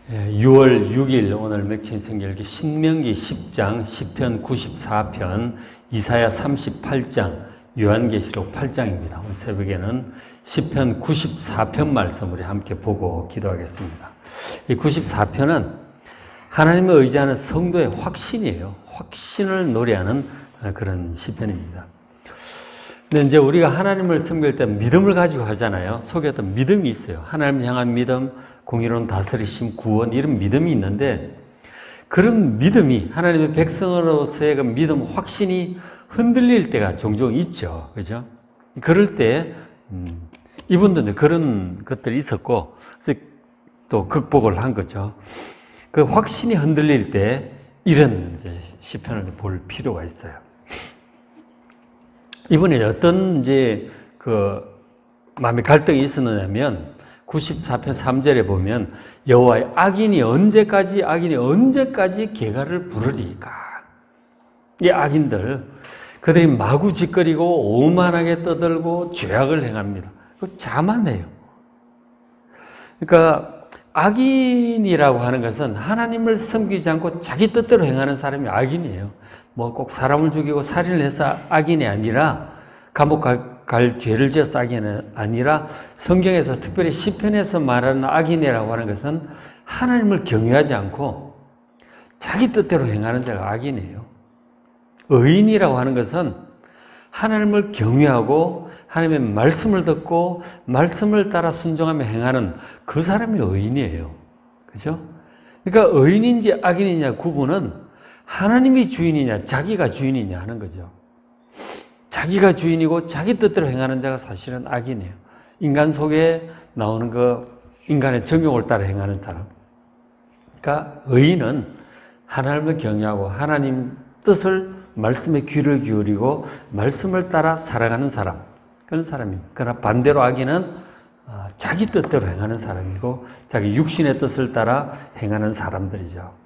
6월 6일 오늘 맥힌 성경기 신명기 10장, 시편 94편, 이사야 38장, 요한계시록 8장입니다. 오늘 새벽에는 시편 94편 말씀 우리 함께 보고 기도하겠습니다. 이 94편은 하나님을 의지하는 성도의 확신이에요. 확신을 노래하는 그런 시편입니다. 근데 이제 우리가 하나님을 섬길 때 믿음을 가지고 하잖아요. 속에 어떤 믿음이 있어요. 하나님을 향한 믿음, 공의로운 다스리심, 구원, 이런 믿음이 있는데, 그런 믿음이 하나님의 백성으로서의 그 믿음, 확신이 흔들릴 때가 종종 있죠. 그죠? 그럴 때, 이분들도 그런 것들이 있었고, 또 극복을 한 거죠. 그 확신이 흔들릴 때, 이런 이제 시편을 볼 필요가 있어요. 이번에 어떤 이제 마음의 갈등이 있었느냐면 94편 3절에 보면 여호와의 악인이 언제까지 계가를 부르리까? 이 악인들 그들이 마구 짓거리고 오만하게 떠들고 죄악을 행합니다. 자만해요. 그러니까 악인이라고 하는 것은 하나님을 섬기지 않고 자기 뜻대로 행하는 사람이 악인이에요. 뭐 꼭 사람을 죽이고 살인을 해서 악인이 아니라, 감옥 갈 죄를 지어서 악인이 아니라, 성경에서 특별히 시편에서 말하는 악인이라고 하는 것은 하나님을 경외하지 않고 자기 뜻대로 행하는 자가 악인이에요. 의인이라고 하는 것은 하나님을 경외하고 하나님의 말씀을 듣고 말씀을 따라 순종하며 행하는 그 사람이 의인이에요. 그죠? 그러니까 의인인지 악인이냐 구분은 하나님이 주인이냐 자기가 주인이냐 하는 거죠. 자기가 주인이고 자기 뜻대로 행하는 자가 사실은 악인이에요. 인간 속에 나오는 인간의 정욕을 따라 행하는 사람. 그러니까 의인은 하나님을 경외하고 하나님 뜻을, 말씀에 귀를 기울이고 말씀을 따라 살아가는 사람, 그런 사람입니다. 그러나 반대로 악인은 자기 뜻대로 행하는 사람이고 자기 육신의 뜻을 따라 행하는 사람들이죠.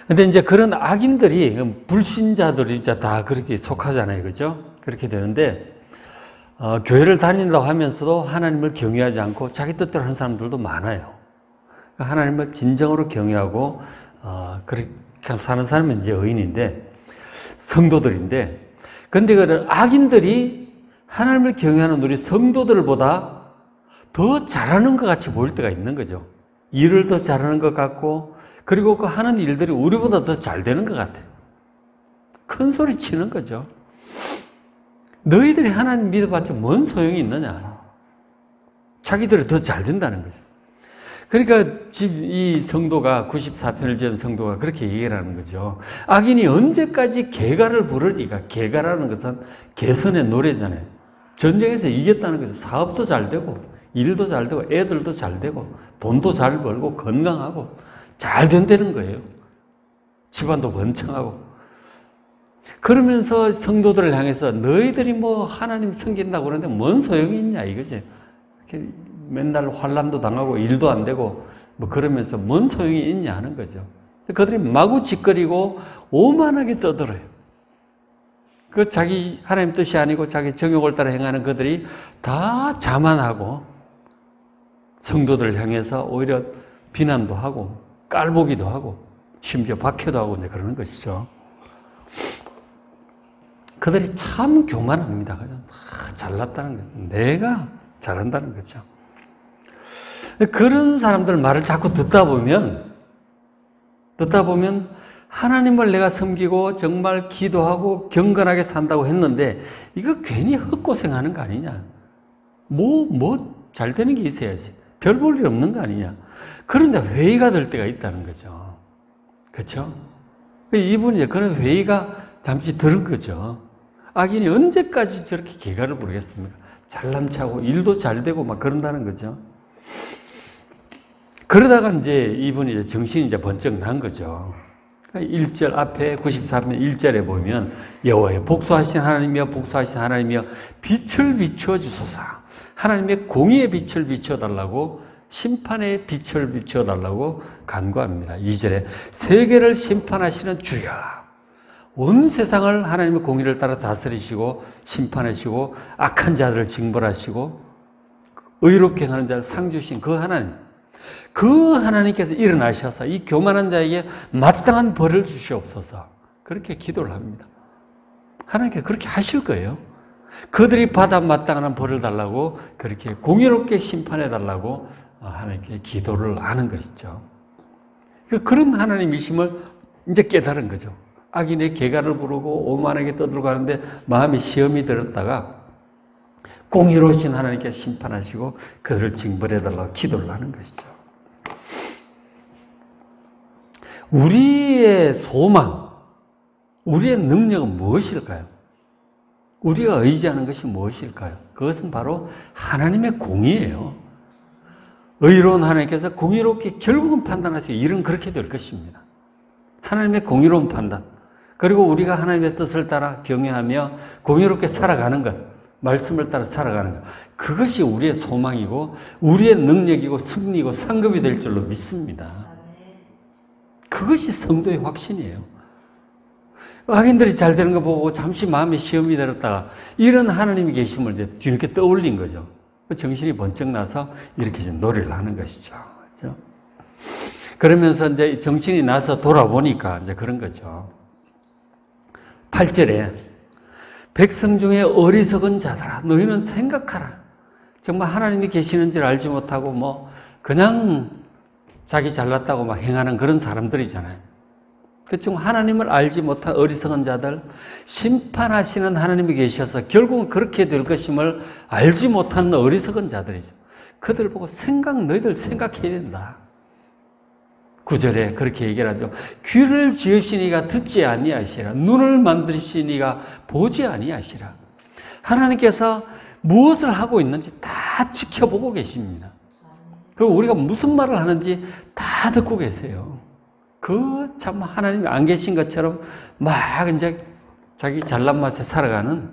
근데 이제 그런 악인들이, 불신자들이 이제 다 그렇게 속하잖아요. 그죠? 그렇게 되는데, 교회를 다닌다고 하면서도 하나님을 경외하지 않고 자기 뜻대로 하는 사람들도 많아요. 하나님을 진정으로 경외하고, 그렇게 사는 사람은 이제 의인인데, 성도들인데, 근데 그 악인들이 하나님을 경외하는 우리 성도들보다 더 잘하는 것 같이 보일 때가 있는 거죠. 일을 더 잘하는 것 같고, 그리고 그 하는 일들이 우리보다 더 잘 되는 것 같아요. 큰 소리 치는 거죠. 너희들이 하나님 믿어봤자 뭔 소용이 있느냐. 자기들이 더 잘 된다는 거죠. 그러니까 이 성도가, 94편을 지은 성도가 그렇게 얘기를 하는 거죠. 악인이 언제까지 계가를 부르리까? 계가라는 것은 개선의 노래잖아요. 전쟁에서 이겼다는 거죠. 사업도 잘 되고, 일도 잘 되고, 애들도 잘 되고, 돈도 잘 벌고, 건강하고, 잘 된다는 거예요. 집안도 번창하고. 그러면서 성도들을 향해서 너희들이 뭐 하나님 섬긴다고 그러는데 뭔 소용이 있냐 이거지. 맨날 환난도 당하고 일도 안 되고 뭐 그러면서 뭔 소용이 있냐 하는 거죠. 그들이 마구 짓거리고 오만하게 떠들어요. 그 자기 하나님 뜻이 아니고 자기 정욕을 따라 행하는 그들이 다 자만하고 성도들을 향해서 오히려 비난도 하고 깔보기도 하고 심지어 박해도 하고 이제 그러는 것이죠. 그들이 참 교만합니다. 잘났다는 거죠. 내가 잘한다는 거죠. 그런 사람들 말을 자꾸 듣다 보면 하나님을 내가 섬기고 정말 기도하고 경건하게 산다고 했는데 이거 괜히 헛고생하는 거 아니냐. 뭐 잘 되는 게 있어야지. 별 볼 일 없는 거 아니냐. 그런데 회의가 될 때가 있다는 거죠. 그렇죠? 이분이 그런 회의가 잠시 들은 거죠. 악인이 언제까지 저렇게 계가를 부르겠습니까? 잘남차고 일도 잘 되고 막 그런다는 거죠. 그러다가 이제 이분이 정신이 이제 번쩍 난 거죠. 1절 앞에 94편 1절에 보면 여호와의 복수하신 하나님이여 복수하신 하나님이여 빛을 비추어 주소서. 하나님의 공의의 빛을 비춰달라고, 심판의 빛을 비춰달라고 간구합니다. 2절에 세계를 심판하시는 주여, 온 세상을 하나님의 공의를 따라 다스리시고 심판하시고 악한 자들을 징벌하시고 의롭게 하는 자를 상 주신 그 하나님, 그 하나님께서 일어나셔서 이 교만한 자에게 마땅한 벌을 주시옵소서. 그렇게 기도를 합니다. 하나님께서 그렇게 하실 거예요. 그들이 받아 마땅한 벌을 달라고 그렇게 공의롭게 심판해 달라고 하나님께 기도를 하는 것이죠. 그런 하나님이심을 이제 깨달은 거죠. 악인의 개가를 부르고 오만하게 떠들고 하는데 마음에 시험이 들었다가 공의로우신 하나님께 심판하시고 그들을 징벌해 달라고 기도를 하는 것이죠. 우리의 소망, 우리의 능력은 무엇일까요? 우리가 의지하는 것이 무엇일까요? 그것은 바로 하나님의 공의예요. 의로운 하나님께서 공의롭게 결국은 판단하시고 일은 그렇게 될 것입니다. 하나님의 공의로운 판단, 그리고 우리가 하나님의 뜻을 따라 경외하며 공의롭게 살아가는 것, 말씀을 따라 살아가는 것, 그것이 우리의 소망이고 우리의 능력이고 승리이고 상급이 될 줄로 믿습니다. 그것이 성도의 확신이에요. 악인들이 잘 되는 거 보고 잠시 마음에 시험이 들었다가 이런 하나님이 계심을 이제 뒤늦게 떠올린 거죠. 정신이 번쩍 나서 이렇게 좀 노래를 하는 것이죠. 그렇죠? 그러면서 이제 정신이 나서 돌아보니까 이제 그런 거죠. 8절에 백성 중에 어리석은 자들아 너희는 생각하라. 정말 하나님이 계시는 줄 알지 못하고 뭐 그냥 자기 잘났다고 막 행하는 그런 사람들이잖아요. 그중 하나님을 알지 못한 어리석은 자들, 심판하시는 하나님이 계셔서 결국은 그렇게 될 것임을 알지 못하는 어리석은 자들이죠. 그들 보고 너희들 생각해야 된다. 9절에 그렇게 얘기를 하죠. 귀를 지으시니가 듣지 아니하시라. 눈을 만드시니가 보지 아니하시라. 하나님께서 무엇을 하고 있는지 다 지켜보고 계십니다. 그리고 우리가 무슨 말을 하는지 다 듣고 계세요. 참 하나님이 안 계신 것처럼 막 이제 자기 잘난 맛에 살아가는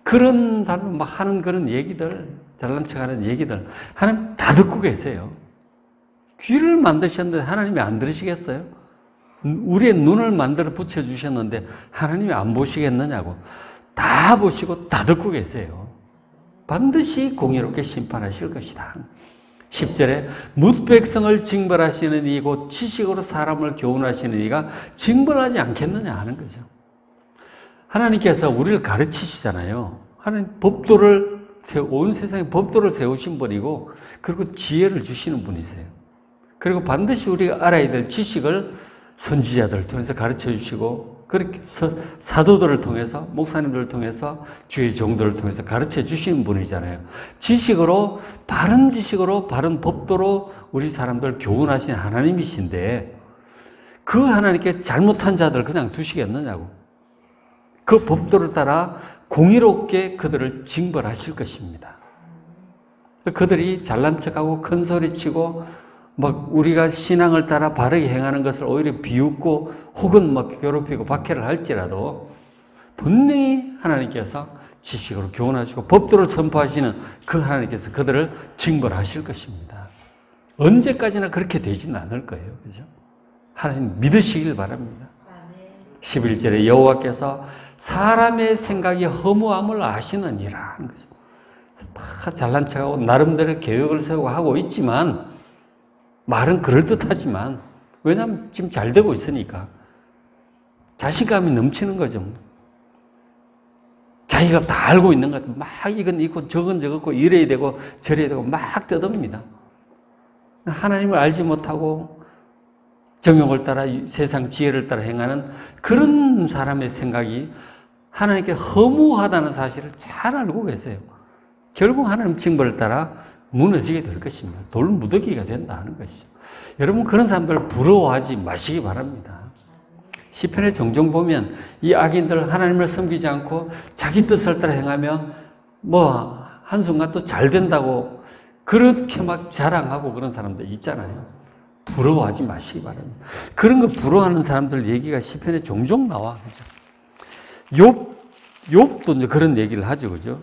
그런 사람 막 하는 그런 얘기들, 잘난 척 하는 얘기들, 하나님 다 듣고 계세요. 귀를 만드셨는데 하나님이 안 들으시겠어요? 우리의 눈을 만들어 붙여주셨는데 하나님이 안 보시겠느냐고. 다 보시고 다 듣고 계세요. 반드시 공의롭게 심판하실 것이다. 10절에 뭇 백성을 징벌하시는 이 곧 지식으로 사람을 교훈하시는 이가 징벌하지 않겠느냐 하는 거죠. 하나님께서 우리를 가르치시잖아요. 하나님 온 세상에 법도를 세우신 분이고 그리고 지혜를 주시는 분이세요. 그리고 반드시 우리가 알아야 될 지식을 선지자들을 통해서 가르쳐 주시고 그렇게 사도들을 통해서 목사님들을 통해서 주의 종들을 통해서 가르쳐 주시는 분이잖아요. 바른 지식으로 바른 법도로 우리 사람들 교훈하신 하나님이신데 그 하나님께 잘못한 자들 그냥 두시겠느냐고. 그 법도를 따라 공의롭게 그들을 징벌하실 것입니다. 그들이 잘난 척하고 큰 소리치고 막 우리가 신앙을 따라 바르게 행하는 것을 오히려 비웃고 혹은 막 괴롭히고 박해를 할지라도 분명히 하나님께서 지식으로 교훈하시고 법도를 선포하시는 그 하나님께서 그들을 징벌하실 것입니다. 언제까지나 그렇게 되지는 않을 거예요. 그죠? 하나님 믿으시길 바랍니다. 11절에 여호와께서 사람의 생각이 허무함을 아시느니라 하는 것입니다. 막 잘난 척하고 나름대로 계획을 세우고 하고 있지만 말은 그럴듯하지만 왜냐하면 지금 잘 되고 있으니까 자신감이 넘치는 거죠. 자기가 다 알고 있는 것 같아요. 막 이건 있고 저건 저거고 이래야 되고 저래야 되고 막 떠듭니다. 하나님을 알지 못하고 정욕을 따라 세상 지혜를 따라 행하는 그런 사람의 생각이 하나님께 허무하다는 사실을 잘 알고 계세요. 결국 하나님 징벌을 따라 무너지게 될 것입니다. 돌무더기가 된다 하는 것이죠. 여러분 그런 사람들 부러워하지 마시기 바랍니다. 시편에 종종 보면 이 악인들 하나님을 섬기지 않고 자기 뜻을 따라 행하며 뭐 한순간 또 잘 된다고 그렇게 막 자랑하고 그런 사람들 있잖아요. 부러워하지 마시기 바랍니다. 그런 거 부러워하는 사람들 얘기가 시편에 종종 나와. 욥도 이제 그런 얘기를 하죠. 그죠?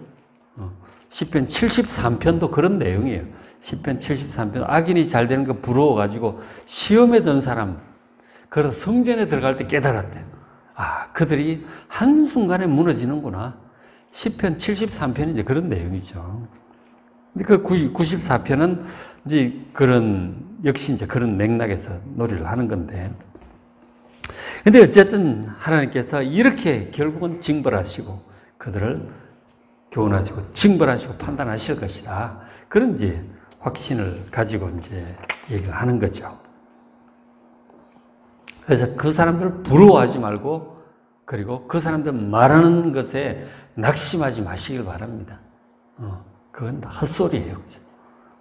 시편 73편도 그런 내용이에요. 시편 73편 악인이 잘 되는 거 부러워가지고 시험에 든 사람 그래서 성전에 들어갈 때 깨달았대요. 아, 그들이 한순간에 무너지는구나. 시편 73편이 이제 그런 내용이죠. 근데 그 94편은 역시 이제 그런 맥락에서 놀이를 하는 건데. 근데 어쨌든 하나님께서 이렇게 결국은 징벌하시고 그들을 교훈하시고 징벌하시고 판단하실 것이다. 그런 이제 확신을 가지고 이제 얘기를 하는 거죠. 그래서 그 사람들을 부러워하지 말고 그리고 그 사람들 말하는 것에 낙심하지 마시길 바랍니다. 그건 헛소리예요. 그죠?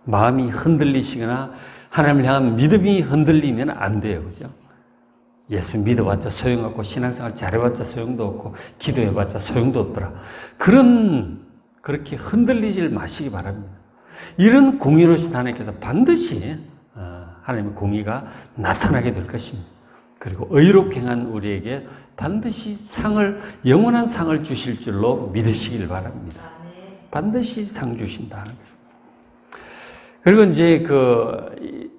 마음이 흔들리시거나 하나님을 향한 믿음이 흔들리면 안 돼요. 그죠? 예수 믿어봤자 소용없고 신앙생활 잘해봤자 소용도 없고 기도해봤자 소용도 없더라. 그렇게 흔들리질 마시기 바랍니다. 이런 공의로우신 하나님께서 반드시 하나님의 공의가 나타나게 될 것입니다. 그리고 의롭게 행한 우리에게 반드시 영원한 상을 주실 줄로 믿으시길 바랍니다. 반드시 상 주신다는 거죠. 그리고 이제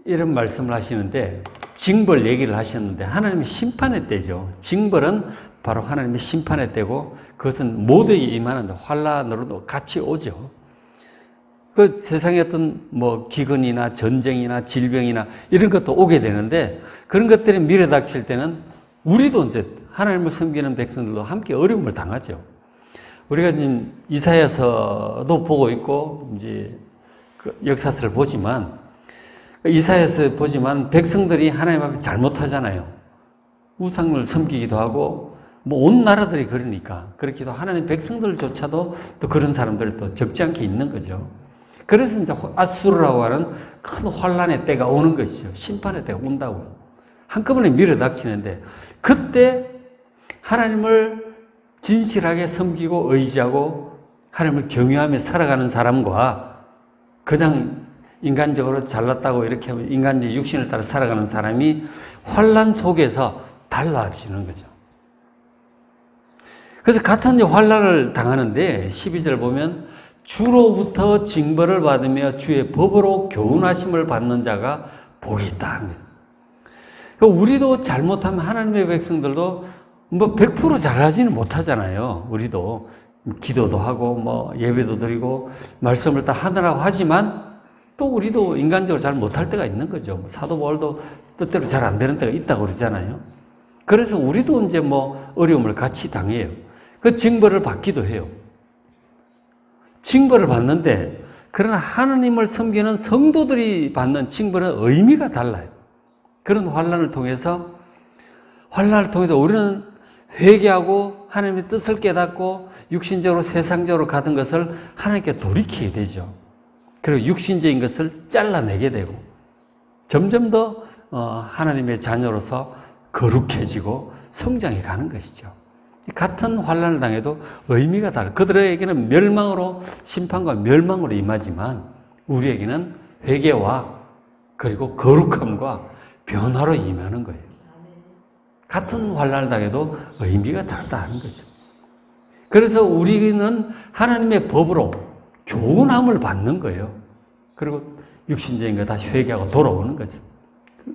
이런 말씀을 하시는데, 징벌 얘기를 하셨는데, 하나님의 심판의 때죠. 징벌은 바로 하나님의 심판의 때고, 그것은 모두에게 임하는 환란으로도 같이 오죠. 그 세상에 어떤 기근이나 전쟁이나 질병이나 이런 것도 오게 되는데, 그런 것들이 밀어닥칠 때는 우리도 이제 하나님을 섬기는 백성들도 함께 어려움을 당하죠. 우리가 지금 이사야서도 보고 있고, 이제 역사서를 보지만, 이사야서 보지만 백성들이 하나님 앞에 잘못하잖아요. 우상을 섬기기도 하고, 온 나라들이 그러니까. 그렇기도 하나님 백성들조차도 또 그런 사람들도 적지 않게 있는 거죠. 그래서 이제 아수르라고 하는 큰 환란의 때가 오는 것이죠. 심판의 때가 온다고요. 한꺼번에 밀어닥치는데, 그때 하나님을 진실하게 섬기고 의지하고 하나님을 경외하며 살아가는 사람과 그냥 인간적으로 잘났다고 이렇게 하면 인간의 육신을 따라 살아가는 사람이 환란 속에서 달라지는 거죠. 그래서 같은 환란을 당하는데 12절 보면 주로부터 징벌을 받으며 주의 법으로 교훈하심을 받는 자가 복이 있다 합니다. 우리도 잘못하면 하나님의 백성들도 100% 잘하지는 못하잖아요. 우리도 기도도 하고 예배도 드리고 말씀을 다 하느라고 하지만 또 우리도 인간적으로 잘 못할 때가 있는 거죠. 사도 바울도 뜻대로 잘 안 되는 때가 있다고 그러잖아요. 그래서 우리도 이제 어려움을 같이 당해요. 그 징벌을 받기도 해요. 징벌을 받는데, 그러나 하나님을 섬기는 성도들이 받는 징벌은 의미가 달라요. 그런 환란을 통해서 우리는 회개하고 하나님의 뜻을 깨닫고 육신적으로 세상적으로 가던 것을 하나님께 돌이키게 되죠. 그리고 육신적인 것을 잘라내게 되고 점점 더 하나님의 자녀로서 거룩해지고 성장해 가는 것이죠. 같은 환란을 당해도 의미가 달라요. 그들에게는 심판과 멸망으로 임하지만 우리에게는 회개와 그리고 거룩함과 변화로 임하는 거예요. 같은 환란을 당해도 의미가 다르다는 거죠. 그래서 우리는 하나님의 법으로 교훈함을 받는 거예요. 그리고 육신적인 거 다시 회개하고 돌아오는 거죠.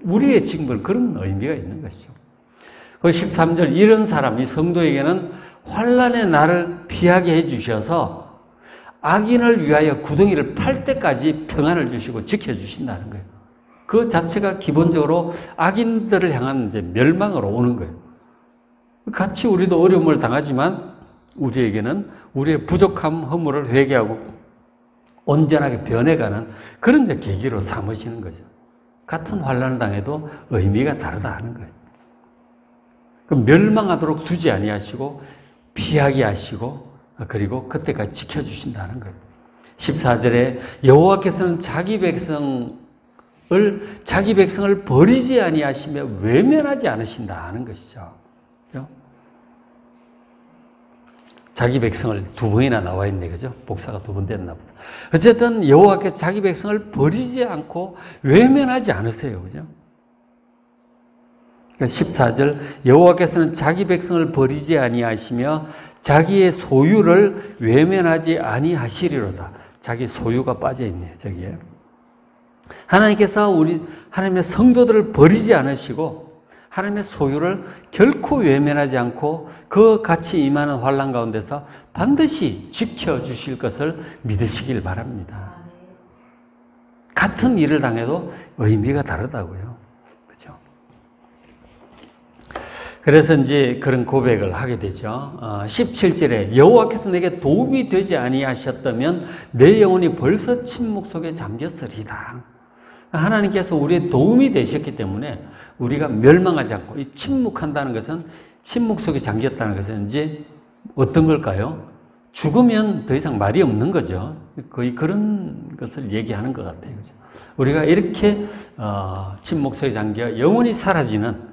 우리의 징벌 그런 의미가 있는 것이죠. 13절 이런 사람이 성도에게는 환란의 날을 피하게 해주셔서 악인을 위하여 구덩이를 팔 때까지 평안을 주시고 지켜주신다는 거예요. 그 자체가 기본적으로 악인들을 향한 이제 멸망으로 오는 거예요. 같이 우리도 어려움을 당하지만 우리에게는 우리의 부족함, 허물을 회개하고 온전하게 변해가는 그런 이제 계기로 삼으시는 거죠. 같은 환란을 당해도 의미가 다르다 하는 거예요. 멸망하도록 두지 아니하시고 피하게 하시고 그리고 그때까지 지켜주신다는 거예요. 14절에 여호와께서는 자기 백성을 버리지 아니하시며 외면하지 않으신다 하는 것이죠. 자기 백성을 두 번이나 나와 있네, 그죠? 복사가 두 번 됐나 보다. 어쨌든 여호와께서 자기 백성을 버리지 않고 외면하지 않으세요, 그죠? 14절 여호와께서는 자기 백성을 버리지 아니하시며 자기의 소유를 외면하지 아니하시리로다. 자기 소유가 빠져 있네요, 저기에. 하나님께서 하나님의 성도들을 버리지 않으시고 하나님의 소유를 결코 외면하지 않고 그 같이 임하는 환난 가운데서 반드시 지켜주실 것을 믿으시길 바랍니다. 같은 일을 당해도 의미가 다르다고요. 그죠? 그래서 이제 그런 고백을 하게 되죠. 17절에 여호와께서 내게 도움이 되지 아니하셨다면 내 영혼이 벌써 침묵 속에 잠겼으리다. 하나님께서 우리의 도움이 되셨기 때문에 우리가 멸망하지 않고, 이 침묵한다는 것은, 침묵 속에 잠겼다는 것은 이제 어떤 걸까요? 죽으면 더 이상 말이 없는 거죠. 거의 그런 것을 얘기하는 것 같아요. 그죠? 우리가 이렇게 침묵 속에 잠겨 영원히 사라지는,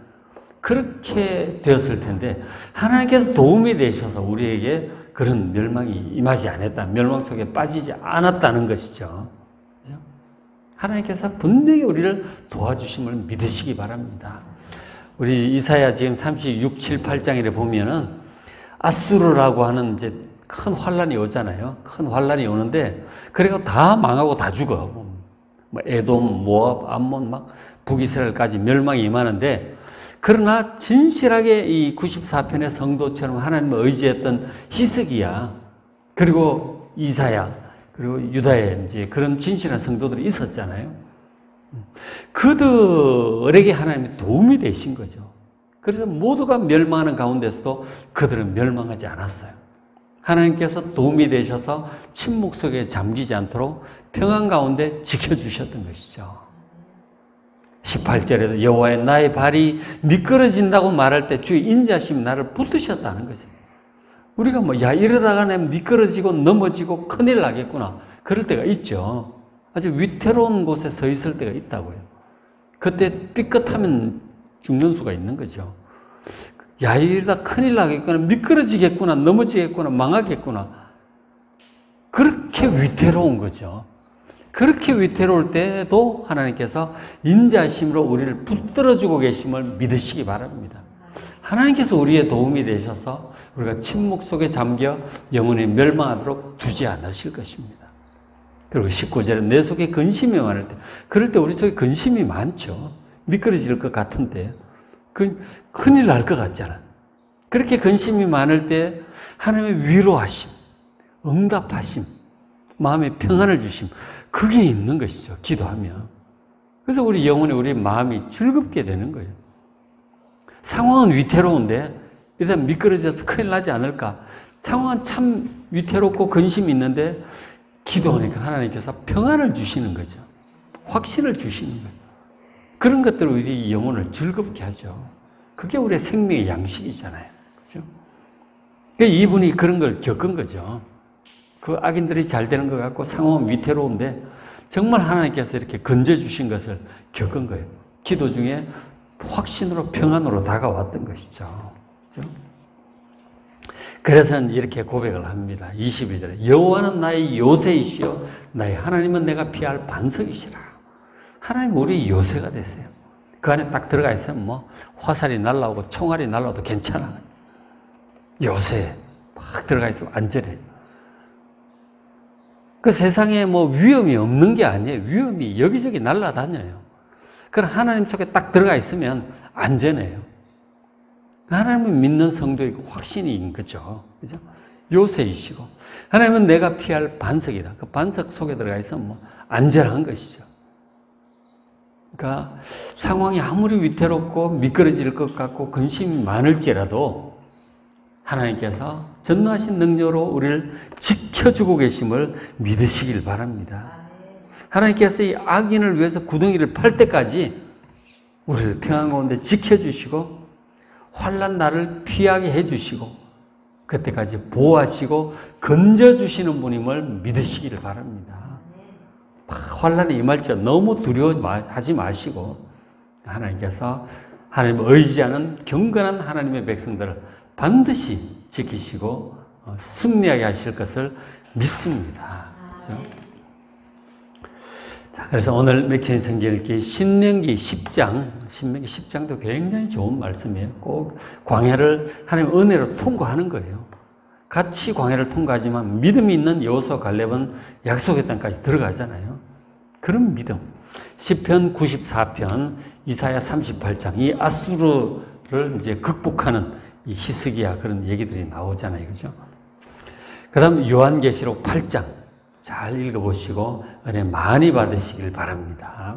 그렇게 되었을 텐데 하나님께서 도움이 되셔서 우리에게 그런 멸망이 임하지 않았다, 멸망 속에 빠지지 않았다는 것이죠. 그죠? 하나님께서 분명히 우리를 도와주심을 믿으시기 바랍니다. 우리 이사야 지금 36, 7, 8장에 보면은 아수르라고 하는 이제 큰 환란이 오잖아요. 큰 환란이 오는데, 그래가 다 망하고 다 죽어. 뭐 에돔, 모압, 암몬, 막 북이스라엘까지 멸망이 임하는데, 그러나 진실하게 이 94편의 성도처럼 하나님을 의지했던 히스기야, 그리고 이사야, 그리고 유다에 이제 그런 진실한 성도들이 있었잖아요. 그들에게 하나님이 도움이 되신 거죠. 그래서 모두가 멸망하는 가운데서도 그들은 멸망하지 않았어요. 하나님께서 도움이 되셔서 침묵 속에 잠기지 않도록 평안 가운데 지켜주셨던 것이죠. 18절에도 여호와의 나의 발이 미끄러진다고 말할 때 주의 인자심이 나를 붙드셨다는 거죠. 우리가 이러다가 내 미끄러지고 넘어지고 큰일 나겠구나, 그럴 때가 있죠. 아주 위태로운 곳에 서 있을 때가 있다고요. 그때 삐끗하면 죽는 수가 있는 거죠. 이러다 큰일 나겠구나, 미끄러지겠구나, 넘어지겠구나, 망하겠구나. 그렇게 위태로운 거죠. 그렇게 위태로울 때도 하나님께서 인자심으로 우리를 붙들어주고 계심을 믿으시기 바랍니다. 하나님께서 우리의 도움이 되셔서 우리가 침묵 속에 잠겨 영원히 멸망하도록 두지 않으실 것입니다. 그리고 19절에 내 속에 근심이 많을 때, 그럴 때 우리 속에 근심이 많죠. 미끄러질 것 같은데, 큰일 날 것 같잖아. 그렇게 근심이 많을 때 하나님의 위로하심, 응답하심, 마음에 평안을 주심, 그게 있는 것이죠. 기도하면. 그래서 우리 영혼이, 우리 마음이 즐겁게 되는 거예요. 상황은 위태로운데 일단 미끄러져서 큰일 나지 않을까. 상황은 참 위태롭고 근심이 있는데 기도하니까 하나님께서 평안을 주시는 거죠. 확신을 주시는 거예요. 그런 것들은 우리 영혼을 즐겁게 하죠. 그게 우리의 생명의 양식이잖아요. 그죠? 이분이 그런 걸 겪은 거죠. 그 악인들이 잘 되는 것 같고 상황은 위태로운데 정말 하나님께서 이렇게 건져주신 것을 겪은 거예요. 기도 중에 확신으로, 평안으로 다가왔던 것이죠. 그죠? 그래서 이렇게 고백을 합니다. 22절에 여호와는 나의 요새이시요 나의 하나님은 내가 피할 반석이시라. 하나님 우리 요새가 되세요. 그 안에 딱 들어가 있으면 화살이 날라오고 총알이 날라와도 괜찮아. 요새 막 들어가 있으면 안전해. 그 세상에 위험이 없는 게 아니에요. 위험이 여기저기 날아다녀요. 그럼 하나님 속에 딱 들어가 있으면 안전해요. 하나님을 믿는 성도의 확신이 있는 거죠. 그죠? 요새이시고 하나님은 내가 피할 반석이다. 그 반석 속에 들어가 있으면 안전한 것이죠. 그러니까 상황이 아무리 위태롭고 미끄러질 것 같고 근심이 많을지라도 하나님께서 전능하신 능력으로 우리를 지켜주고 계심을 믿으시길 바랍니다. 하나님께서 이 악인을 위해서 구덩이를 팔 때까지 우리를 평안 가운데 지켜주시고 환난 날을 피하게 해주시고 그때까지 보호하시고 건져주시는 분임을 믿으시기를 바랍니다. 환난이 임할 때 너무 두려워하지 마시고 하나님께서 하나님을 의지하는 경건한 하나님의 백성들을 반드시 지키시고 승리하게 하실 것을 믿습니다. 그렇죠? 자, 그래서 오늘 맥체인 성경 읽기 신명기 10장도 굉장히 좋은 말씀이에요. 꼭 광야를 하나님 은혜로 통과하는 거예요. 같이 광야를 통과하지만 믿음이 있는 여호수아 갈렙은 약속의 땅까지 들어가잖아요. 그런 믿음. 시편 94편, 이사야 38장, 이 아수르를 이제 극복하는 이 히스기야 그런 얘기들이 나오잖아요. 그죠? 그 다음 요한계시록 8장. 잘 읽어보시고 은혜 많이 받으시길 바랍니다.